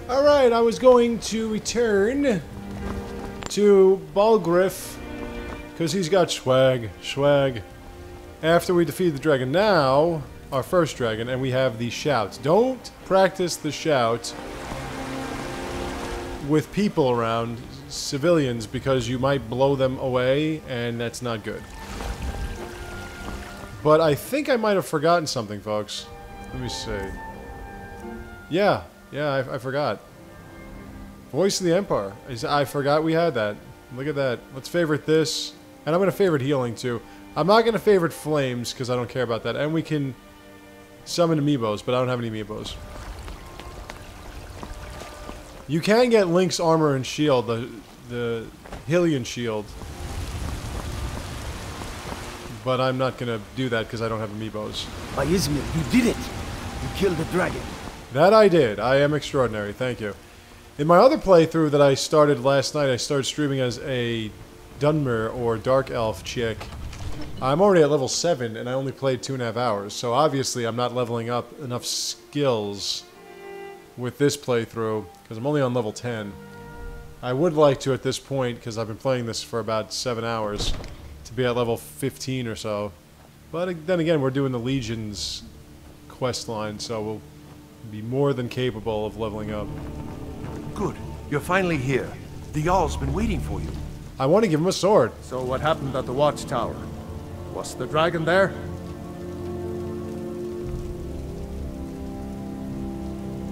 Alright, I was going to return to Balgruuf because he's got swag. After we defeat the dragon. Now, our first dragon, and we have the shout. Don't practice the shout with people around, civilians, because you might blow them away, and that's not good. But I think I might have forgotten something, folks. Let me see. Yeah, I forgot. Voice of the Empire. I forgot we had that. Look at that. Let's favorite this. And I'm going to favorite healing, too. I'm not going to favorite flames, because I don't care about that. And we can summon amiibos, but I don't have any amiibos. You can get Link's armor and shield, the Hylian shield. But I'm not going to do that, because I don't have amiibos. By Izmir, you did it! You killed the dragon. That I did. I am extraordinary. Thank you. In my other playthrough that I started last night, I started streaming as a Dunmer, or Dark Elf chick. I'm already at level 7, and I only played 2.5 hours, so obviously I'm not leveling up enough skills with this playthrough, because I'm only on level 10. I would like to at this point, because I've been playing this for about 7 hours, to be at level 15 or so. But then again, we're doing the Legion's quest line, so we'll be more than capable of leveling up. Good. You're finally here. The Jarl's been waiting for you. I want to give him a sword. So what happened at the watchtower? Was the dragon there?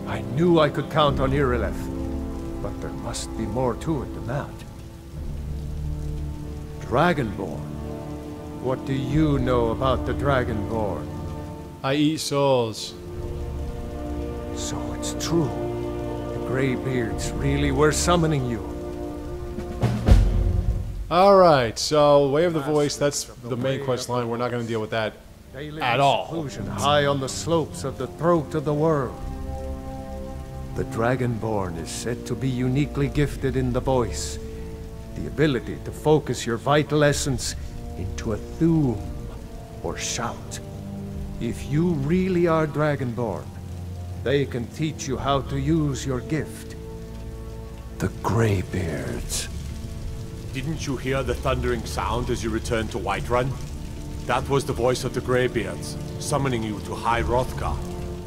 I knew I could count on Irileth, but there must be more to it than that. Dragonborn. What do you know about the Dragonborn? I eat souls. So it's true. The Greybeards really were summoning you. Alright, so Way of the Voice, that's the main quest line. We're not going to deal with that at all. Seclusion, high on the slopes of the throat of the world. The Dragonborn is said to be uniquely gifted in the voice. The ability to focus your vital essence into a thum, or shout. If you really are Dragonborn, they can teach you how to use your gift. The Greybeards. Didn't you hear the thundering sound as you returned to Whiterun? That was the voice of the Greybeards, summoning you to High Hrothgar.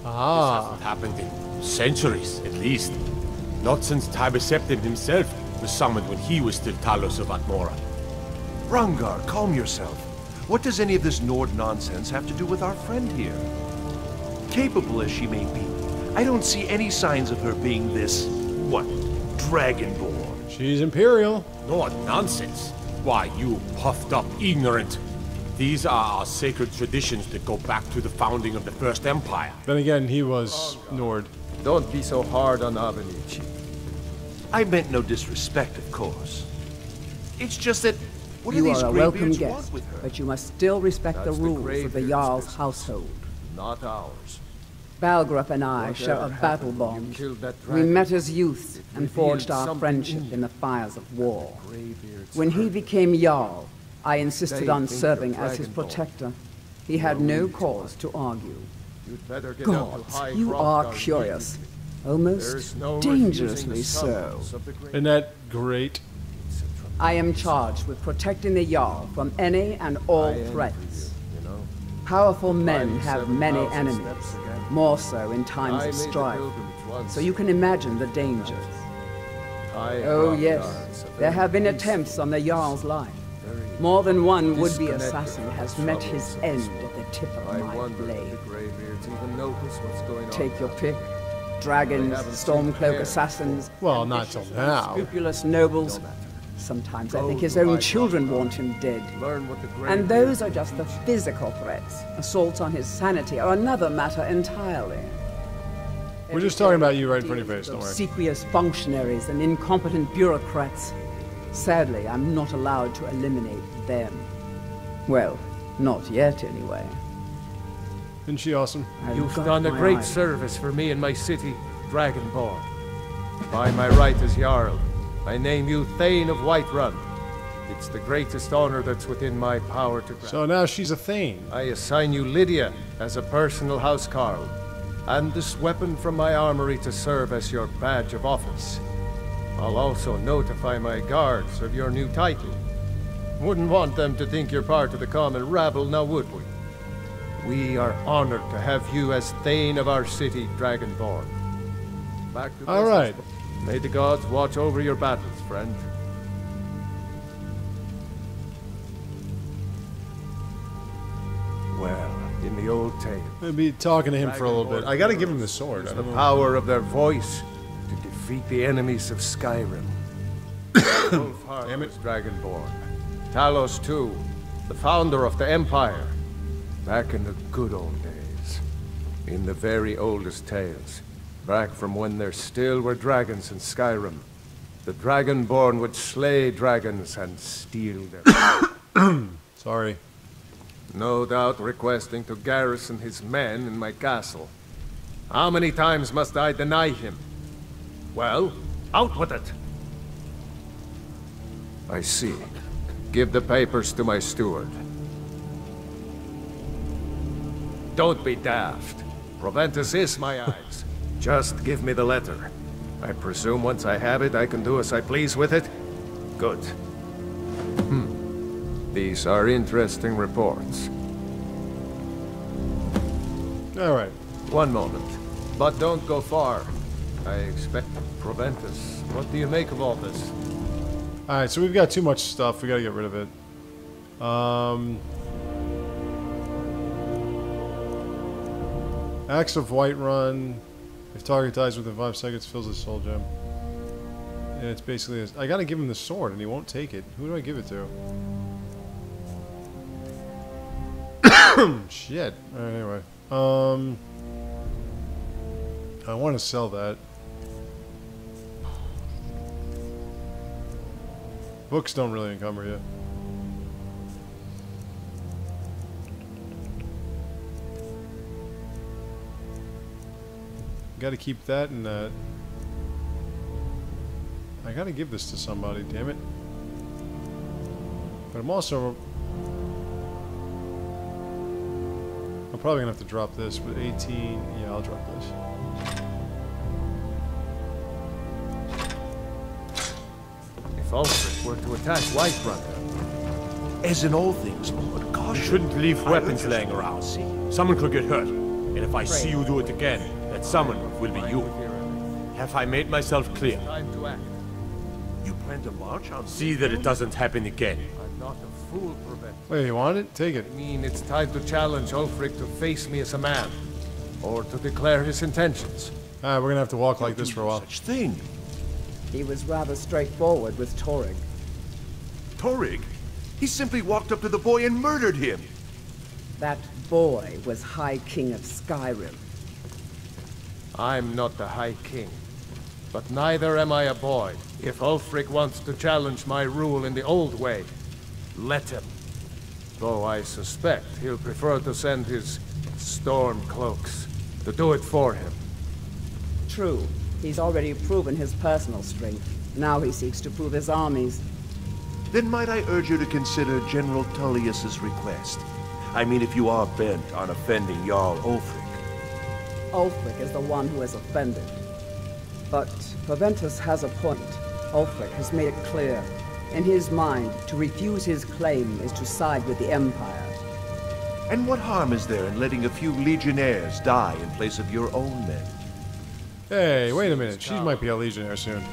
Ah. This hasn't happened in centuries, at least. Not since Tiber Septim himself was summoned when he was still Talos of Atmora. Rungar, calm yourself. What does any of this Nord nonsense have to do with our friend here? Capable as she may be, I don't see any signs of her being this, what, Dragonborn. She's Imperial. What nonsense! Why, you puffed up ignorant! These are our sacred traditions that go back to the founding of the First Empire. Then again, he was Nord. Don't be so hard on Avenici. I meant no disrespect, of course. It's just that, what do You these are a welcome Greybeards guest, want with her? but you must still respect the That's the rules of the Greybeard's Jarl's business. household. Not ours. Balgruuf and I share a Whatever battle happened when you bond. killed that We dragon? met as youth and revealed forged our something friendship in in the fires of war. Greybeards When he hurt. became Jarl, I insisted They on think serving you're as his Dragonborn. protector. He had no cause to argue. You'd better get out to Gods, High you Hrothgar are immediately. curious. There's Almost no refusing dangerously the so. summons of the Isn't that great? I am charged with protecting the Jarl from any and all threats. You know? Powerful men Climb have many 7,000 enemies, steps again. more so in times I of made the strife. pilgrimage once. So you can imagine the dangers. High Oh Hrothgar yes, is a there very have been peaceful, attempts on the Jarl's life. very More than one would-be disconnected assassin from has the met troubles his of end this at the tip of I my wonder if blade. the Greybeards even notice what's going on. Take your now. pick. Dragons, haven't seen Stormcloak hair. assassins, Well, not till now. scrupulous nobles. No matter. Sometimes I Go think his to own High children Hrothgar. want him dead. Learn what the And Greybeards those are just the physical threats. Assaults on his sanity are another matter entirely. We're just talking about you right in front of your face, don't worry. Obsequious functionaries and incompetent bureaucrats. Sadly, I'm not allowed to eliminate them. Well, not yet anyway. Isn't she awesome? I've You've got done a my great eye. service for me and my city, Dragonborn. By my right as Jarl, I name you Thane of Whiterun. It's the greatest honor that's within my power to grant. So now she's a Thane. I assign you Lydia as a personal housecarl. and this weapon from my armory to serve as your badge of office. I'll also notify my guards of your new title. Wouldn't want them to think you're part of the common rabble, now would we? We are honored to have you as Thane of our city, Dragonborn. Back to All right. May the gods watch over your battles, friend. Well, in the old tale, I'll be talking to him for a little bit. I gotta give him the sword. I the don't know. power of their voice to defeat the enemies of Skyrim. Damn it, Dragonborn. Talos too, the founder of the Empire. Back in the good old days. In the very oldest tales. Back from when there still were dragons in Skyrim. The Dragonborn would slay dragons and steal them. Sorry. No doubt requesting to garrison his men in my castle. How many times must I deny him? Well, out with it! I see. Give the papers to my steward. Don't be daft. Proventus is my eyes. Just give me the letter. I presume once I have it, I can do as I please with it? Good. These are interesting reports. All right. One moment. But don't go far. I expect Proventus. What do you make of all this? All right. So we've got too much stuff. We gotta get rid of it. Axe of Whiterun. If target dies within 5 seconds, fills a soul gem. And it's basically I gotta give him the sword, and he won't take it. Who do I give it to? Shit. All right, anyway. I want to sell that. Books don't really encumber you. Got to keep that and that. I got to give this to somebody, damn it. But I'm also... I'm probably going to have to drop this, but 18... Yeah, I'll drop this. If Ulffric were to attack Whiterun, As in all things, Lord, You caution. shouldn't leave I weapons urge laying you to around. see. Someone could get hurt. And if I see you do it again, that someone will be you. Have I made myself clear? time to act. You plan to march on... See that it doesn't happen again. I'm not a fool, Proventus. Wait, you want it? Take it. I mean, it's time to challenge Ulffric to face me as a man. Or to declare his intentions. Alright, we're going to have to walk like this for a while. Such thing. He was rather straightforward with Torrig. Torrig? He simply walked up to the boy and murdered him. That boy was High King of Skyrim. I'm not the High King. But neither am I a boy. If Ulffric wants to challenge my rule in the old way, let him. Though I suspect he'll prefer to send his Stormcloaks to do it for him. True, he's already proven his personal strength. Now he seeks to prove his armies. Then might I urge you to consider General Tullius's request? I mean, if you are bent on offending Jarl Ulffric. Ulfric is the one who has offended. But Proventus has a point. Ulfric has made it clear. In his mind, to refuse his claim is to side with the Empire. And what harm is there in letting a few legionnaires die in place of your own men? Hey, wait a minute. She might be a legionnaire soon.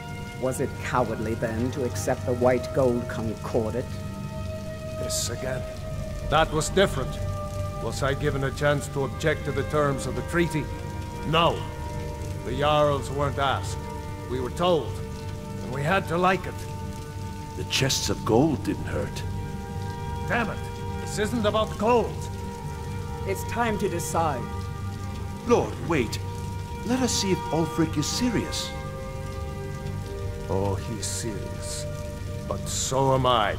Was it cowardly then to accept the white gold concordat? This again. That was different. Was I given a chance to object to the terms of the treaty? No. The Jarls weren't asked. We were told. And we had to like it. The chests of gold didn't hurt. Damn it. This isn't about gold. It's time to decide. Lord, wait. Let us see if Ulfric is serious. Oh, he's serious. But so am I.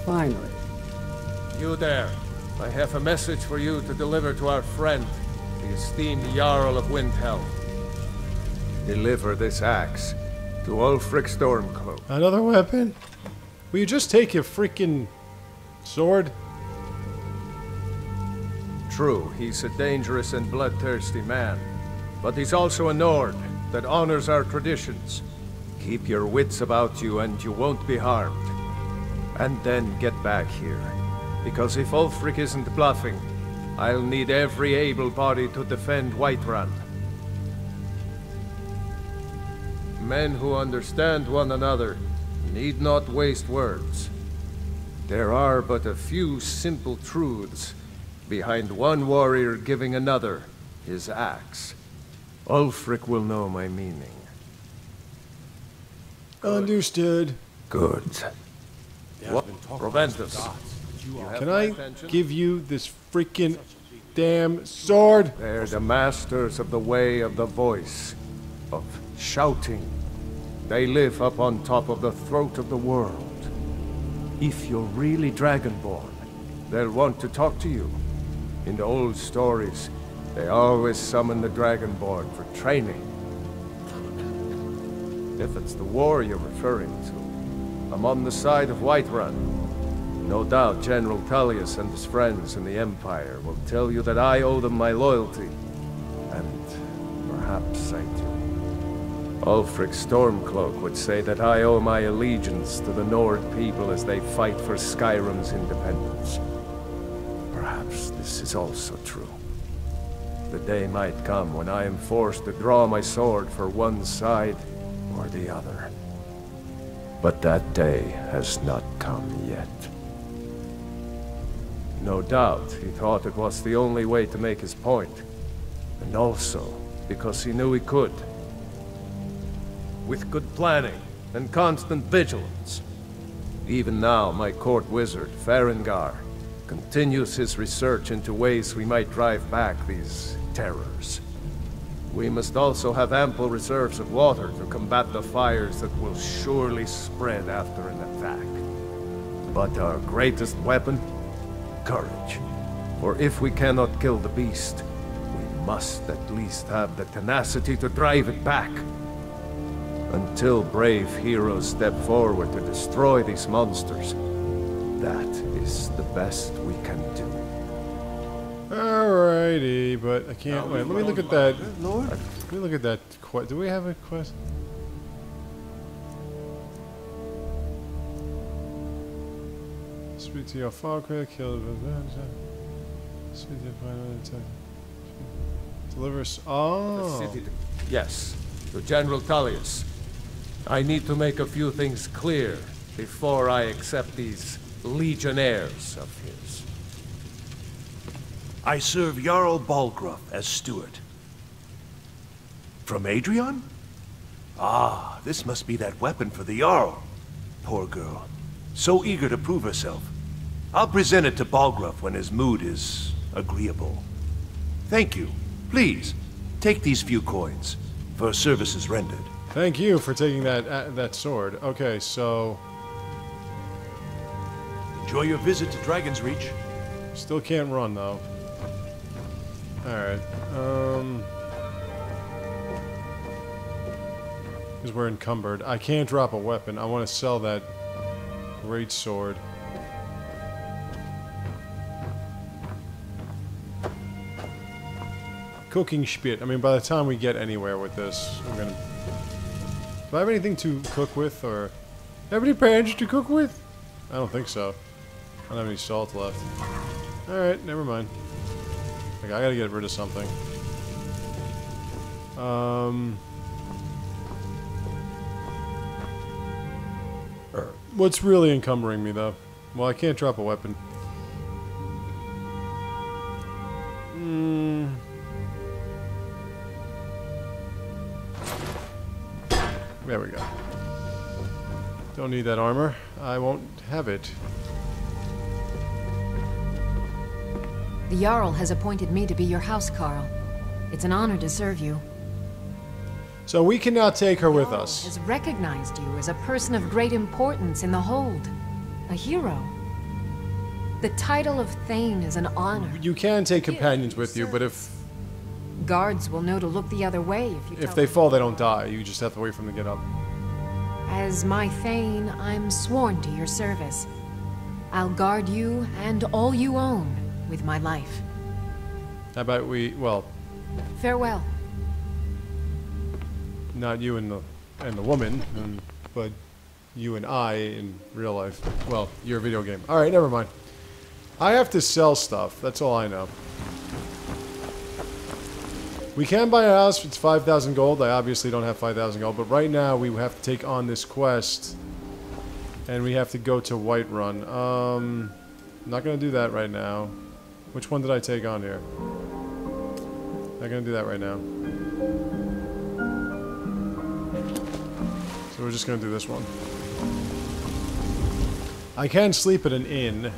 Finally. You there. I have a message for you to deliver to our friend, the esteemed Jarl of Windhelm. Deliver this axe to Ulffric Stormcloak. Another weapon? Will you just take your freaking sword? True, he's a dangerous and bloodthirsty man, but he's also a Nord that honors our traditions. Keep your wits about you and you won't be harmed. And then get back here. Because if Ulffric isn't bluffing, I'll need every able body to defend Whiterun. Men who understand one another need not waste words. There are but a few simple truths behind one warrior giving another his axe. Ulffric will know my meaning. Understood. Good. What prevent us? Can I give you this freaking damn sword? They're the masters of the way of the voice, of shouting. They live up on top of the throat of the world. If you're really Dragonborn, they'll want to talk to you. In the old stories, they always summon the Dragonborn for training. If it's the war you're referring to, I'm on the side of Whiterun. No doubt General Tullius and his friends in the Empire will tell you that I owe them my loyalty. And perhaps I do. Ulffric Stormcloak would say that I owe my allegiance to the Nord people as they fight for Skyrim's independence. Perhaps this is also true. The day might come when I am forced to draw my sword for one side or the other. But that day has not come yet. No doubt he thought it was the only way to make his point. And also because he knew he could. With good planning and constant vigilance. Even now, my court wizard, Farengar, continues his research into ways we might drive back these terrors. We must also have ample reserves of water to combat the fires that will surely spread after an attack. But our greatest weapon? Courage. For if we cannot kill the beast, we must at least have the tenacity to drive it back. Until brave heroes step forward to destroy these monsters, that is the best we can do. Alrighty, but I can't wait. Let me look at that. Lord? Let me look at that quest. Do we have a quest? Speak to your Falkra, kill the Speak to your final attack. Deliver us. Oh. Yes, to General Tullius. I need to make a few things clear before I accept these legionnaires of his. I serve Jarl Balgruuf as steward. From Adrian? Ah, this must be that weapon for the Jarl. Poor girl. So eager to prove herself. I'll present it to Balgruuf when his mood is agreeable. Thank you. Please, take these few coins for services rendered. Thank you for taking that sword. Okay, so Enjoy your visit to Dragon's Reach. still can't run though. Alright, because we're encumbered. I can't drop a weapon. I want to sell that great sword. Cooking spit. I mean, by the time we get anywhere with this, we're gonna... Do I have anything to cook with, or... Have any pans to cook with? I don't think so. I don't have any salt left. Alright, never mind. Like, I gotta get rid of something. What's really encumbering me, though? Well, I can't drop a weapon. There we go. Don't need that armor. I won't have it. The Jarl has appointed me to be your housecarl. It's an honor to serve you. So we can now take her with Jarl us. has recognized you as a person of great importance in the Hold. A hero. The title of Thane is an honor. You can take companions with you, but if Guards will know to look the other way if they fall, they don't die. You just have to wait for them to get up. As my Thane, I'm sworn to your service. I'll guard you and all you own with my life. How about we... well... Farewell. Not you and the woman, but you and I in real life. Well, your video game. Alright, never mind. I have to sell stuff. That's all I know. We can buy a house if it's 5,000 gold. I obviously don't have 5,000 gold, but right now we have to take on this quest. And we have to go to Whiterun. I'm not going to do that right now. Which one did I take on here? Not going to do that right now. So we're just going to do this one. I can sleep at an inn.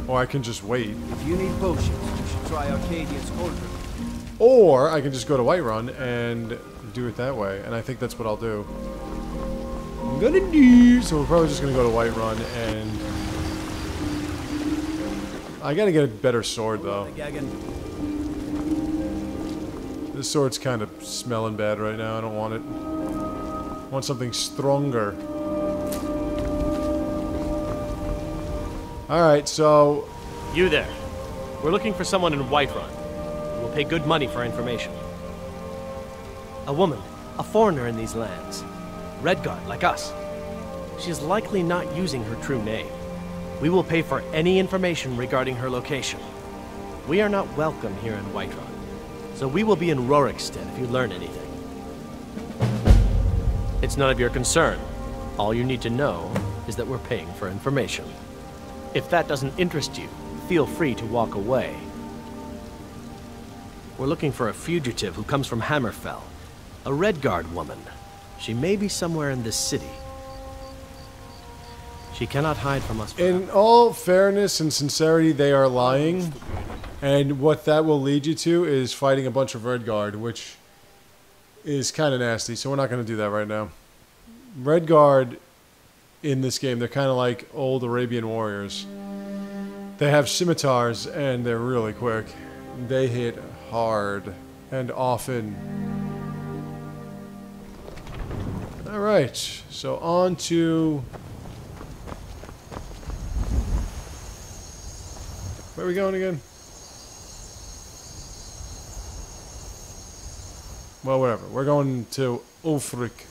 Or I can just wait. If you need potions, you should try Arcadian's cauldron. Or I can just go to Whiterun and do it that way. And I think that's what I'll do. I'm gonna do. So we're probably just gonna go to Whiterun and I gotta get a better sword though. This sword's kind of smelling bad right now. I don't want it. I want something stronger. Alright, so... You there. We're looking for someone in Whiterun. We'll pay good money for information. A woman. A foreigner in these lands. Redguard, like us. She is likely not using her true name. We will pay for any information regarding her location. We are not welcome here in Whiterun, so we will be in Rorikstead if you learn anything. It's none of your concern. All you need to know is that we're paying for information. If that doesn't interest you, feel free to walk away. We're looking for a fugitive who comes from Hammerfell. A Redguard woman. She may be somewhere in this city. She cannot hide from us forever. In all fairness and sincerity, they are lying. And what that will lead you to is fighting a bunch of Redguard, which is kind of nasty. So we're not going to do that right now. Redguard... in this game, they're kind of like old Arabian warriors. They have scimitars and they're really quick. They hit hard and often. Alright, so on to... where are we going again? Well, whatever. We're going to Ulffric.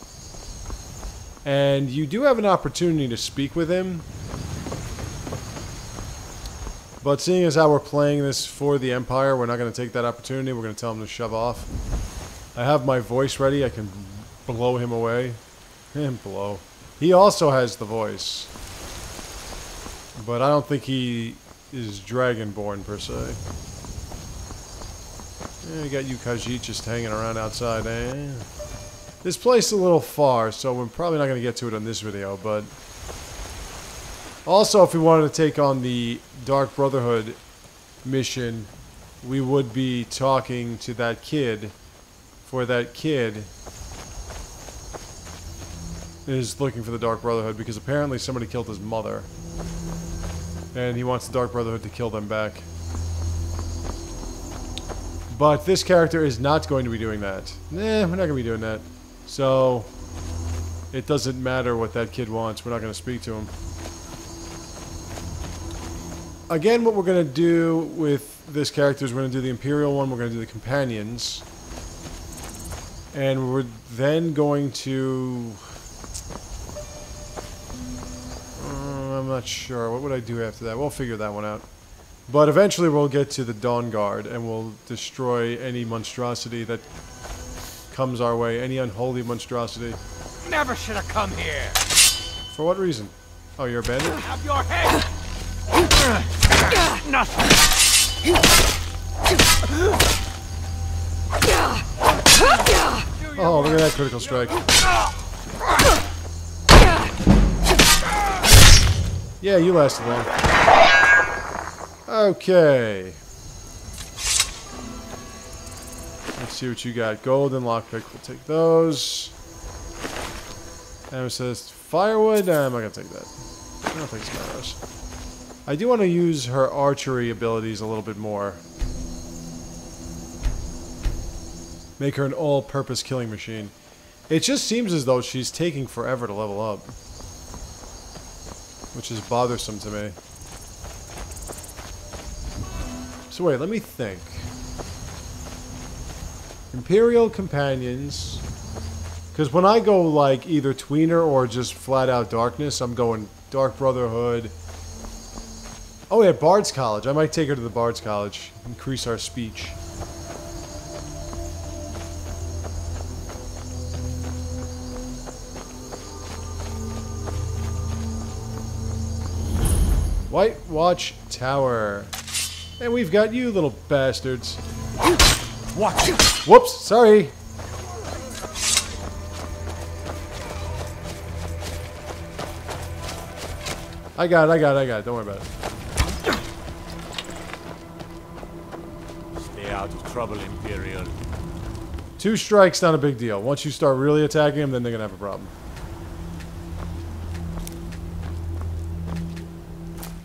And you do have an opportunity to speak with him. But seeing as how we're playing this for the Empire, we're not going to take that opportunity. We're going to tell him to shove off. I have my voice ready. I can blow him away. Blow. He also has the voice. But I don't think he is Dragonborn, per se. Yeah, you got you Khajiit just hanging around outside, eh? This place is a little far, so we're probably not going to get to it on this video, but... also, if we wanted to take on the Dark Brotherhood mission, we would be talking to that kid, for that kid is looking for the Dark Brotherhood, because apparently somebody killed his mother. And he wants the Dark Brotherhood to kill them back. But this character is not going to be doing that. Nah, we're not going to be doing that. So, it doesn't matter what that kid wants. We're not going to speak to him. Again, what we're going to do with this character is we're going to do the Imperial one. We're going to do the Companions. And we're then going to... I'm not sure. What would I do after that? We'll figure that one out. But eventually we'll get to the Dawn Guard and we'll destroy any monstrosity that comes our way. Any unholy monstrosity. Never should have come here. For what reason? Oh, you're a bandit? Have your head. Nothing. Oh, look at that critical strike. Yeah, you lasted long. Okay. Let's see what you got. Gold and lockpick. We'll take those. And it says firewood. Nah, I'm not going to take that. I don't think it's matters. I do want to use her archery abilities a little bit more. Make her an all-purpose killing machine. It just seems as though she's taking forever to level up. Which is bothersome to me. So wait, let me think. Imperial companions. Because when I go like either tweener or just flat out darkness, I'm going Dark Brotherhood. Oh yeah, Bard's College. I might take her to the Bard's College. Increase our speech. White Watch Tower. And we've got you, little bastards. Watch! Whoops, sorry. I got it. Don't worry about it. Stay out of trouble, Imperial. 2 strikes, not a big deal. Once you start really attacking them, then they're gonna have a problem.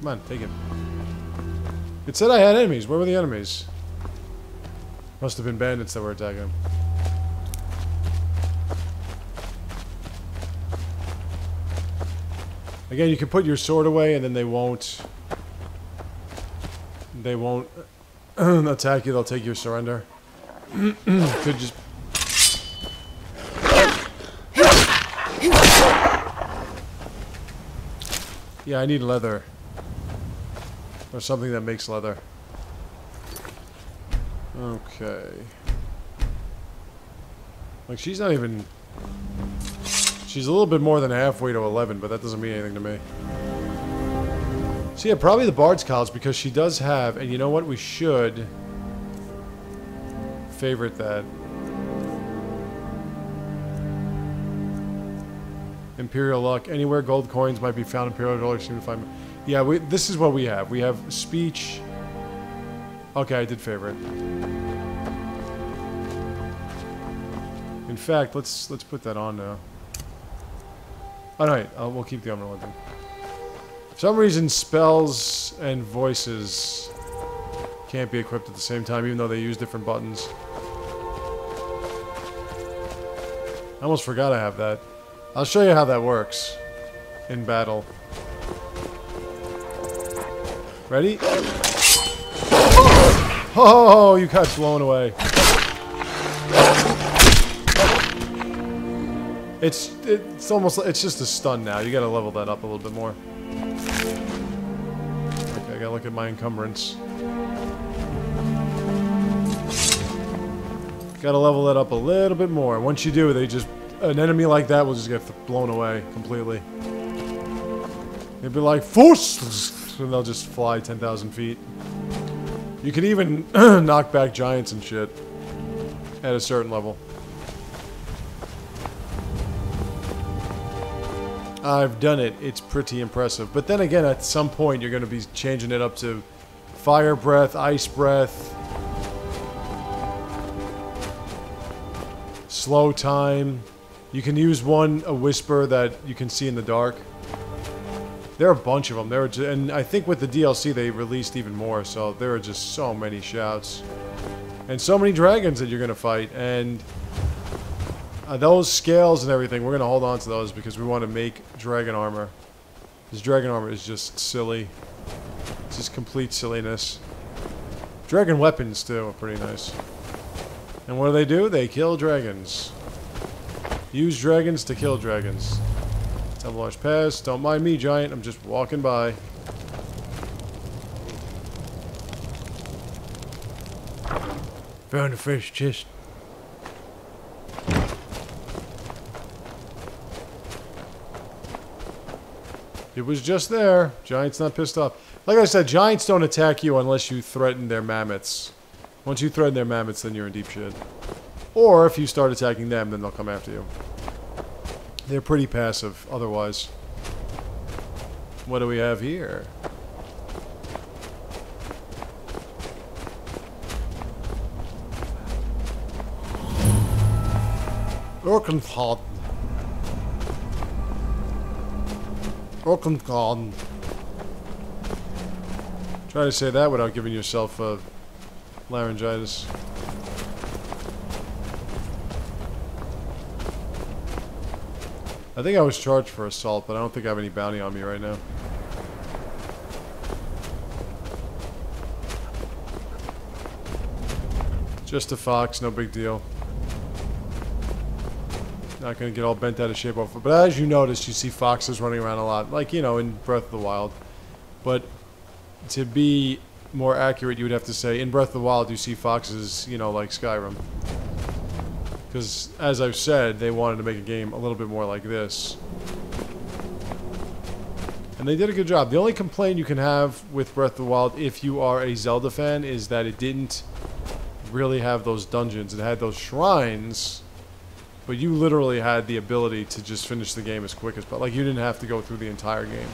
Come on, take it. It said I had enemies. Where were the enemies? Must have been bandits that were attacking him. Again, you can put your sword away and then they won't attack you, they'll take your surrender. Could just... Yeah, I need leather. Or something that makes leather. Okay. Like, she's not even... She's a little bit more than halfway to 11, but that doesn't mean anything to me. So yeah, probably the Bard's College, because she does have... And you know what? We should... favorite that. Imperial Luck. Anywhere gold coins might be found. Imperial dollars seem to find... Yeah, this is what we have. We have speech... Okay, I did favorite. In fact, let's put that on now. Alright, we'll keep the Umberland thing. For some reason, spells and voices can't be equipped at the same time, even though they use different buttons. I almost forgot I have that. I'll show you how that works in battle. Ready? Oh, you got blown away. It's almost, it's just a stun now. You gotta level that up a little bit more. Okay, I gotta look at my encumbrance. Gotta level that up a little bit more. Once you do, an enemy like that will just get blown away completely. They'd be like, force! And they'll just fly 10,000 feet. You can even knock back giants and shit at a certain level. I've done it. It's pretty impressive. But then again, at some point, you're going to be changing it up to fire breath, ice breath, slow time. You can use a whisper that you can see in the dark. There are a bunch of them. And I think with the DLC, they released even more. So there are just so many shouts. And so many dragons that you're going to fight. And... those scales and everything, we're going to hold on to those because we want to make dragon armor. This dragon armor is just silly. It's just complete silliness. Dragon weapons, too, are pretty nice. And what do? They kill dragons. Use dragons to kill dragons. Temple Pass. Don't mind me, giant. I'm just walking by. Found a fresh chest. It was just there. Giant's not pissed off. Like I said, giants don't attack you unless you threaten their mammoths. Once you threaten their mammoths, then you're in deep shit. Or if you start attacking them, then they'll come after you. They're pretty passive, otherwise. What do we have here? Orkenthal. Orkenthal. Try to say that without giving yourself laryngitis. I think I was charged for assault, but I don't think I have any bounty on me right now. Just a fox, no big deal. Not going to get all bent out of shape off. But as you notice, you see foxes running around a lot. Like, you know, in Breath of the Wild. But to be more accurate, you would have to say, in Breath of the Wild, you see foxes, you know, like Skyrim. Because, as I've said, they wanted to make a game a little bit more like this. And they did a good job. The only complaint you can have with Breath of the Wild, if you are a Zelda fan, is that it didn't really have those dungeons. It had those shrines, but you literally had the ability to just finish the game as quick as possible. Like, you didn't have to go through the entire game.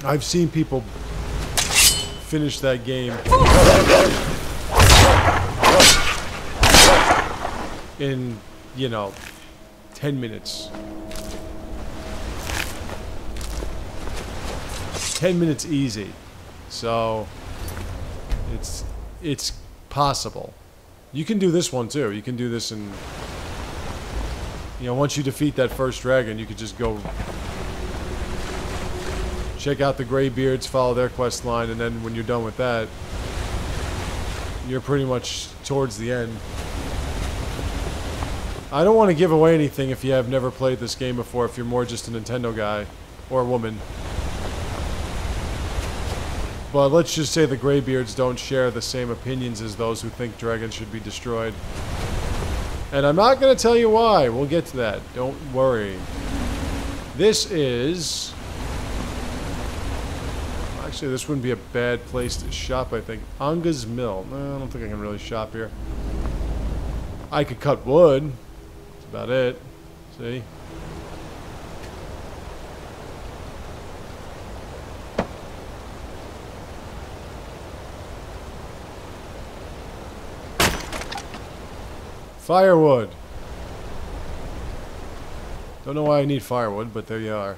I've seen people finish that game in, you know, 10 minutes. 10 minutes easy. So it's possible. You can do this one too. You can do this in, you know, once you defeat that first dragon, you could just go check out the Greybeards, follow their quest line, and then when you're done with that, you're pretty much towards the end. I don't want to give away anything if you have never played this game before, if you're more just a Nintendo guy or a woman. But let's just say the Greybeards don't share the same opinions as those who think dragons should be destroyed. And I'm not going to tell you why. We'll get to that. Don't worry. This is... Actually, this wouldn't be a bad place to shop, I think. Anga's Mill. No, I don't think I can really shop here. I could cut wood. That's about it. See? Firewood. Don't know why I need firewood, but there you are.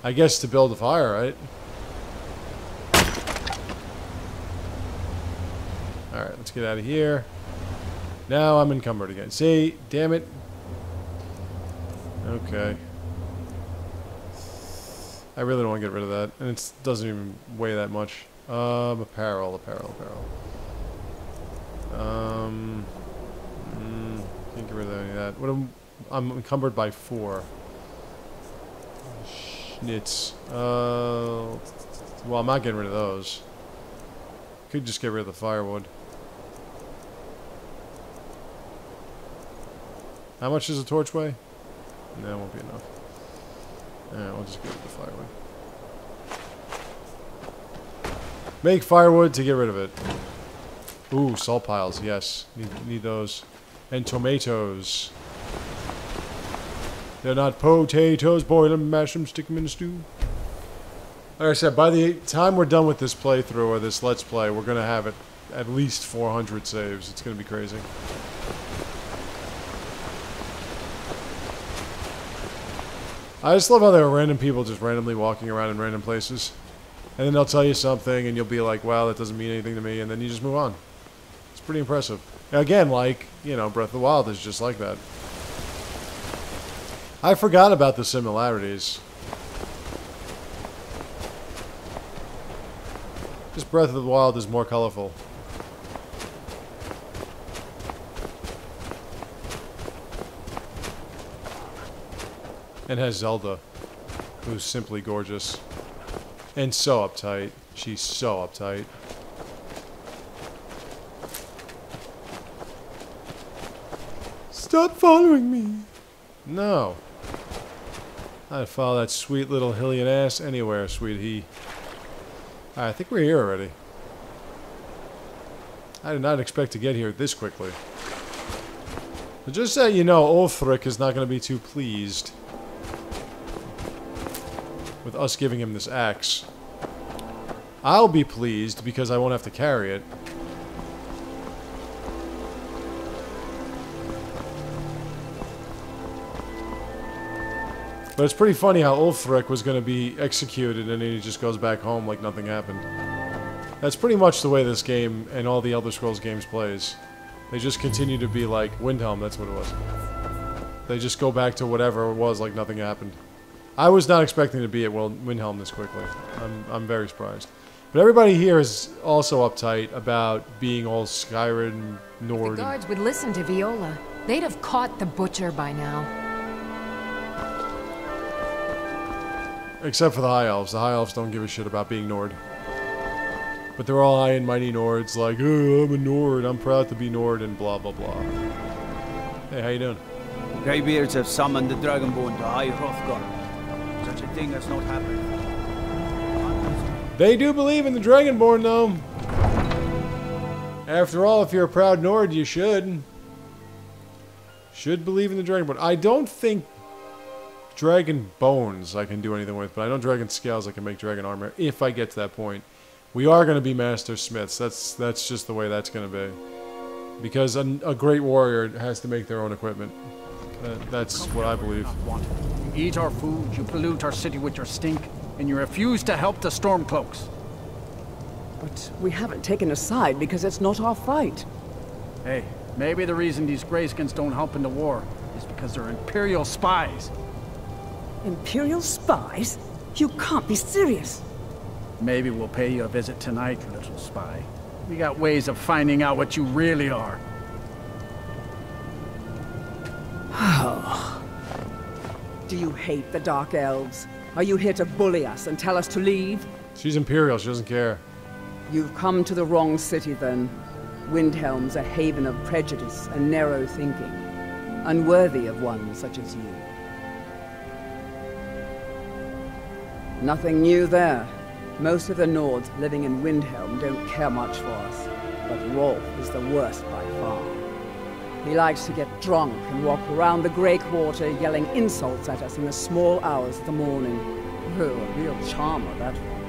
I guess to build a fire, right? Alright, let's get out of here. Now I'm encumbered again. See? Damn it. Okay. I really don't want to get rid of that. And it doesn't even weigh that much. Apparel. Can't get rid of any of that. I'm encumbered by 4. Schnitz. Well, I'm not getting rid of those. Could just get rid of the firewood. How much does a torch weigh? No, it won't be enough. Alright, we'll just get rid of the firewood. Make firewood to get rid of it. Ooh, salt piles, yes. Need those. And tomatoes. They're not potatoes. Boil them, mash them, stick them in a stew. Like I said, by the time we're done with this playthrough or this Let's Play, we're going to have at least 400 saves. It's going to be crazy. I just love how there are random people just randomly walking around in random places. And then they'll tell you something and you'll be like, wow, that doesn't mean anything to me. And then you just move on. It's pretty impressive. Again, like, you know, Breath of the Wild is just like that. I forgot about the similarities. Just Breath of the Wild is more colorful. And has Zelda, who's simply gorgeous. And so uptight. She's so uptight. Stop following me. No. I'd follow that sweet little Hylian ass anywhere, sweet he. Alright, I think we're here already. I did not expect to get here this quickly. But just so you know, Ulffric is not going to be too pleased with us giving him this axe. I'll be pleased because I won't have to carry it. But it's pretty funny how Ulffric was going to be executed and then he just goes back home like nothing happened. That's pretty much the way this game and all the Elder Scrolls games plays. They just continue to be like Windhelm, that's what it was. They just go back to whatever it was like nothing happened. I was not expecting to be at Windhelm this quickly. I'm very surprised. But everybody here is also uptight about being all Skyrim, Nord. The guards would listen to Viola. They'd have caught the butcher by now. Except for the High Elves. The High Elves don't give a shit about being Nord. But they're all high and mighty Nords, like, oh, I'm a Nord, I'm proud to be Nord, and blah, blah, blah. Hey, how you doing? Greybeards have summoned the Dragonborn to High Hrothgar. Such a thing has not happened. They do believe in the Dragonborn, though. After all, if you're a proud Nord, you should. Should believe in the Dragonborn. I don't think dragon bones I can do anything with, but I know dragon scales I can make dragon armor if I get to that point. We are going to be master smiths. That's just the way that's going to be. Because a great warrior has to make their own equipment. That's what I believe. You eat our food, you pollute our city with your stink, and you refuse to help the Stormcloaks. But we haven't taken a side because it's not our fight. Hey, maybe the reason these Greyskins don't help in the war is because they're Imperial spies. Imperial spies? You can't be serious. Maybe we'll pay you a visit tonight, little spy. We got ways of finding out what you really are. Do you hate the Dark Elves? Are you here to bully us and tell us to leave? She's Imperial, she doesn't care. You've come to the wrong city, then. Windhelm's a haven of prejudice and narrow thinking, unworthy of one such as you. Nothing new there. Most of the Nords living in Windhelm don't care much for us, but Rolf is the worst by far. He likes to get drunk and walk around the Grey Quarter yelling insults at us in the small hours of the morning. Oh, a real charmer, that one.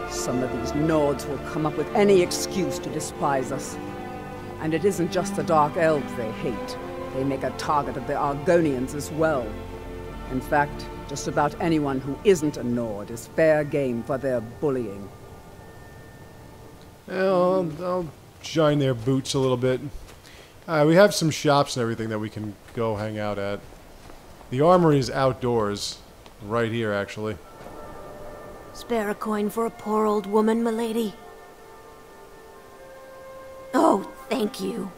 Some of these Nords will come up with any excuse to despise us. And it isn't just the Dark Elves they hate. They make a target of the Argonians as well. In fact, just about anyone who isn't a Nord is fair game for their bullying. I'll shine their boots a little bit. We have some shops and everything that we can go hang out at. The armory is outdoors. Right here, actually. Spare a coin for a poor old woman, milady? Oh, thank you.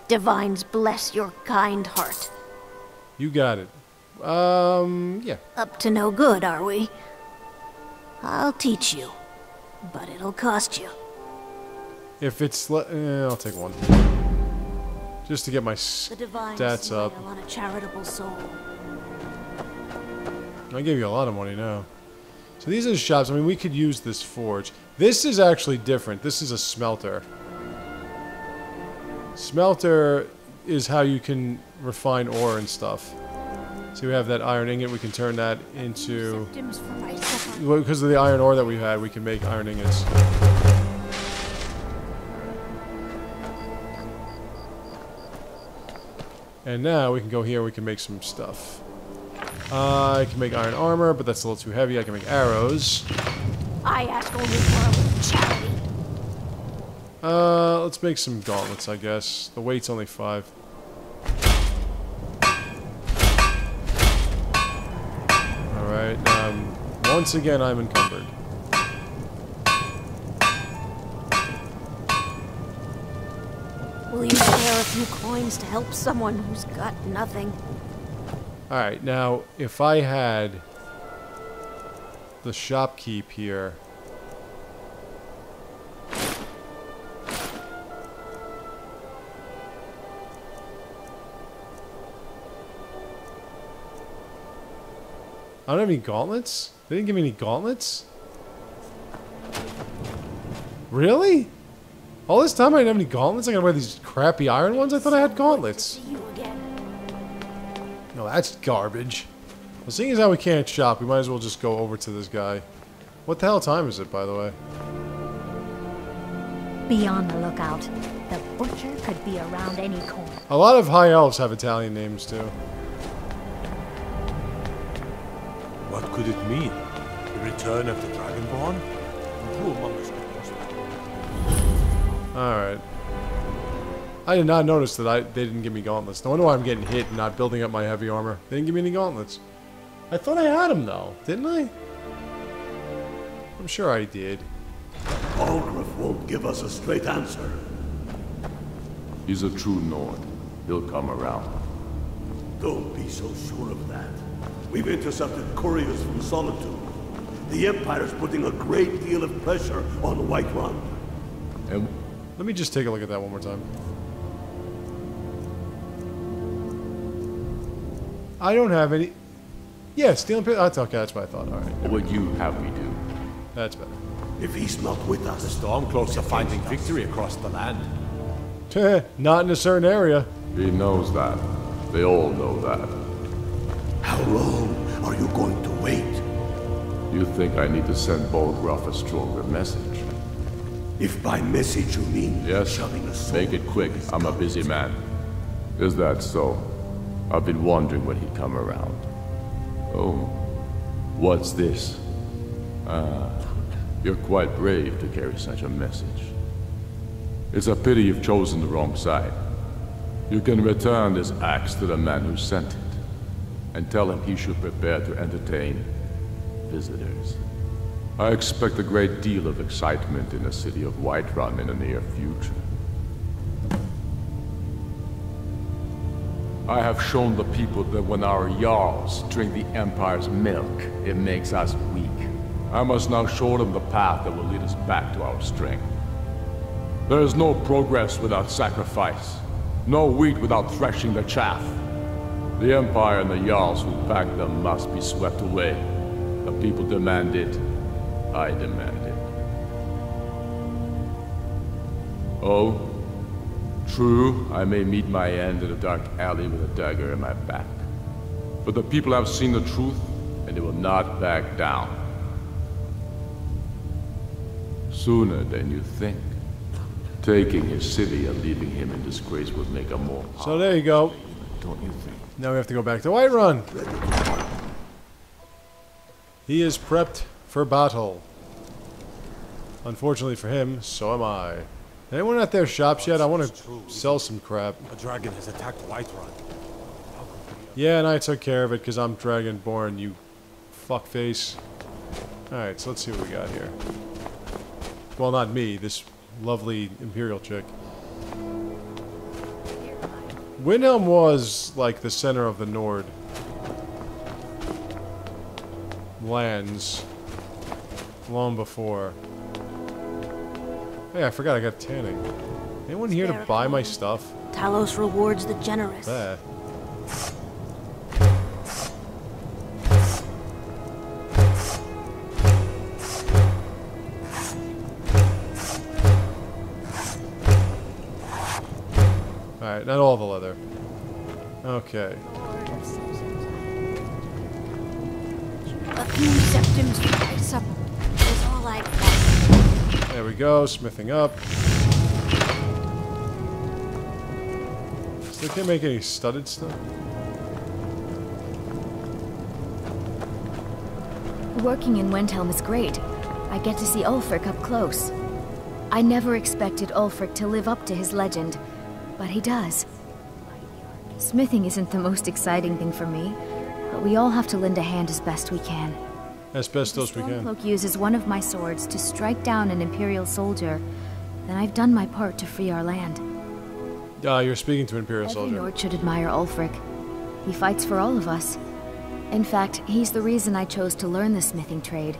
Divines bless your kind heart. You got it. Yeah. Up to no good, are we? I'll teach you, but it'll cost you. If it's I'll take one. Just to get my stats up. On a charitable soul. I gave you a lot of money now. So these are the shops. I mean, we could use this forge. This is actually different. This is a smelter. Smelter is how you can refine ore and stuff. So we have that iron ingot, we can turn that into... Because of the iron ore that we've had, we can make iron ingots. And now we can go here, we can make some stuff. I can make iron armor, but that's a little too heavy. I can make arrows. I ask only for a little charity. Let's make some gauntlets, I guess. The weight's only 5. Alright, once again I'm encumbered. Will you spare a few coins to help someone who's got nothing? Alright, now, if I had the shopkeep here... I don't have any gauntlets? They didn't give me any gauntlets? Really? All this time I didn't have any gauntlets? I gotta wear these crappy iron ones? I thought I had gauntlets. No, that's garbage. Well, seeing as how we can't shop, we might as well just go over to this guy. What the hell time is it, by the way? Be on the lookout. The butcher could be around any corner. A lot of high elves have Italian names, too. What could it mean? The return of the Dragonborn? Alright. I did not notice that they didn't give me gauntlets. No wonder why I'm getting hit and not building up my heavy armor. They didn't give me any gauntlets. I thought I had them, though. Didn't I? What I'm sure I did. Balgruuf won't give us a straight answer. He's a true Nord. He'll come around. Don't be so sure of that. We've intercepted couriers from Solitude. The Empire's putting a great deal of pressure on Whiterun. And let me just take a look at that one more time. I don't have any... Yeah, stealing... That's okay, that's what I thought. Alright. What would you have me do? That's better. If he's not with us... The Stormcloaks are finding victory across the land. Not in a certain area. He knows that. They all know that. How long are you going to wait? You think I need to send Balgruuf a stronger message? If by message you mean yes, shoving a sword... make it quick. I'm a busy man. Is that so? I've been wondering when he'd come around. Oh, what's this? Ah, you're quite brave to carry such a message. It's a pity you've chosen the wrong side. You can return this axe to the man who sent it, and tell him he should prepare to entertain visitors. I expect a great deal of excitement in the city of Whiterun in the near future. I have shown the people that when our Jarls drink the Empire's milk, it makes us weak. I must now show them the path that will lead us back to our strength. There is no progress without sacrifice, no wheat without threshing the chaff. The Empire and the Jarls who back them must be swept away. The people demand it, I demand it. Oh, true, I may meet my end in a dark alley with a dagger in my back. But the people have seen the truth, and they will not back down. Sooner than you think. Taking his city and leaving him in disgrace would make a more... So there you go. Don't you think? Now we have to go back to Whiterun. He is prepped for battle. Unfortunately for him, so am I. Anyone at their shops yet? I want to sell some crap. A dragon has attacked Whiterun. Yeah, and I took care of it because I'm dragonborn, you fuckface. Alright, so let's see what we got here. Well, not me, this lovely Imperial chick. Windhelm was like the center of the Nord lands long before. Hey, I forgot I got tanning. Anyone here to buy my stuff? Talos rewards the generous. There. Alright, not all the leather. Okay. A few septims is all I got. There we go, smithing up. Still can't make any studded stuff. Working in Windhelm is great. I get to see Ulffric up close. I never expected Ulffric to live up to his legend, but he does. Smithing isn't the most exciting thing for me, but we all have to lend a hand as best we can. As best as we can. If the Stormcloak uses one of my swords to strike down an Imperial soldier, then I've done my part to free our land. You're speaking to an Imperial Every soldier. Nord should admire Ulffric. He fights for all of us. In fact, he's the reason I chose to learn the smithing trade.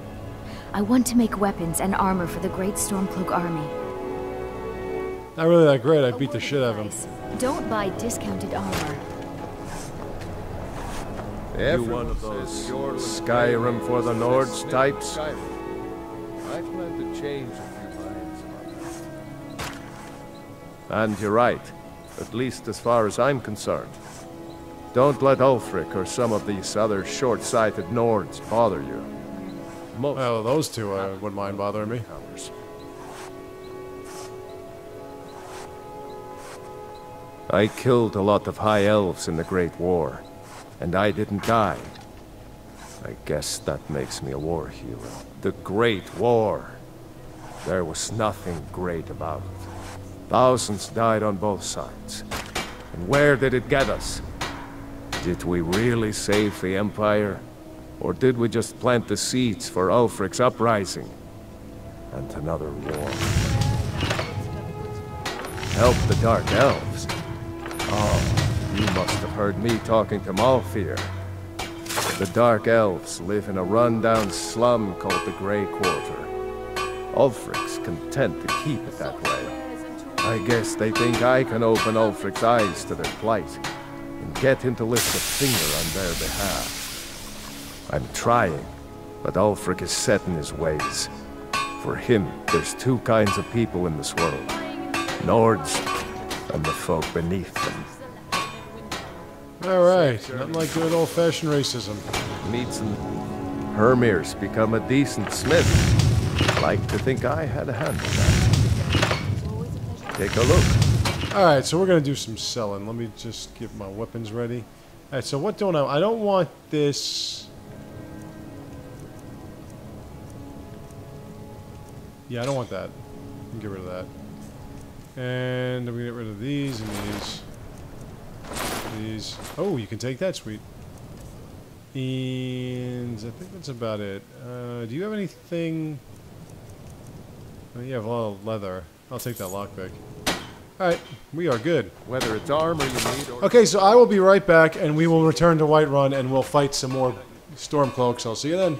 I want to make weapons and armor for the great Stormcloak army. Not really that great, I beat the shit out of him. Don't buy discounted armor. You one of those Skyrim for the Nords types? I plan to change a few minds. And you're right, at least as far as I'm concerned. Don't let Ulffric or some of these other short-sighted Nords bother you. Well, those two wouldn't mind bothering me. I killed a lot of High Elves in the Great War, and I didn't die. I guess that makes me a war hero. The Great War. There was nothing great about it. Thousands died on both sides. And where did it get us? Did we really save the Empire? Or did we just plant the seeds for Ulfric's uprising? and another war. Help the Dark Elves? Oh, you must have heard me talking to Malfear. The Dark Elves live in a run-down slum called the Grey Quarter. Ulfric's content to keep it that way. I guess they think I can open Ulfric's eyes to their plight and get him to lift a finger on their behalf. I'm trying, but Ulfric is set in his ways. For him, there's two kinds of people in this world. Nords and the folk beneath them. Alright, nothing like good old-fashioned racism. Meet some Hermir's become a decent smith. Like to think I had a hand in that. Take a look. Alright, so we're gonna do some selling. Let me just get my weapons ready. Alright, so what don't I don't want this. Yeah, I don't want that. Get rid of that. And I'm gonna get rid of these and these. These. Oh, you can take that, sweet. And I think that's about it. Do you have anything? Oh, you have a lot of leather. I'll take that lockpick. Alright, we are good. Whether it's armor you need or... Okay, so I will be right back, and we will return to Whiterun, and we'll fight some more Stormcloaks. I'll see you then.